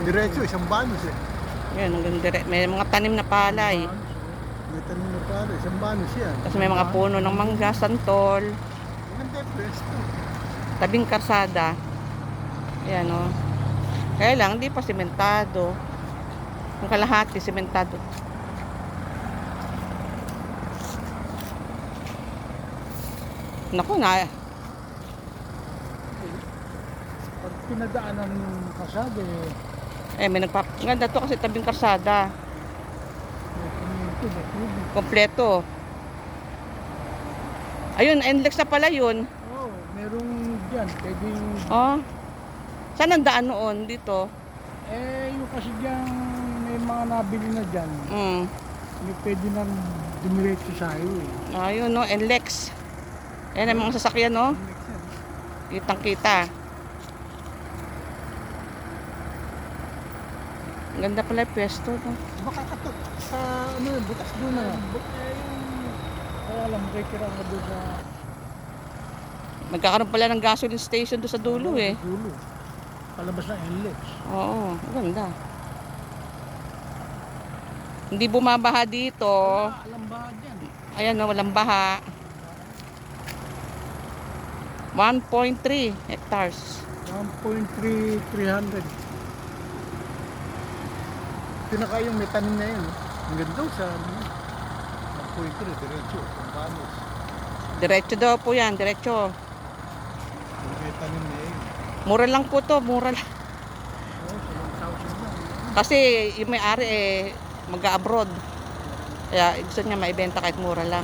Diretso, isang banos eh. Yan, hanggang may mga tanim na palay. May tanim na pala, isang banos yan. Tapos may mga puno ng mangga, santol. Maganda yung pwesto. Tabing karsada. Ayan o. Kaya lang, hindi pa sementado. Yung kalahati, sementado. Naku na. Pag pinadaanan yung kasada May ganda to kasi tabing karsada. may kuminto, may tubig. Kompleto. Ayun, NLEX na pala yun. Oo, merong dyan, pwedeng... Oh. Saan ang daan noon? Dito? yung kasi dyan, may mga nabili na dyan. May pwede nang dumiretso sa highway. Ayun, no? NLEX. Ayan ang mga sasakyan, no? Kitang-kita. Ang ganda pala yung pwesto, no? Makakatot sa butas doon na. Kaya alam, makikira ka doon sa... Magkakaroon pala ng gasoline station doon sa dulo, eh. Dulo. Palabas ng NLEX. Oo, ganda. Hindi bumabaha dito. Alam ba dyan? Ayan, no? Walang baha. 1.3 hectares. 1.300. Pinaka yung may tanim na yun. Ang ganda sa 1.3, diretso. Ang banos. Diretso daw po yan, diretso. Yung may tanim na yun. Mura lang po to, mura lang. Oo, 7,000 lang. Kasi yung may-ari mag-abroad. Kaya gusto niya maibenta kahit mura lang.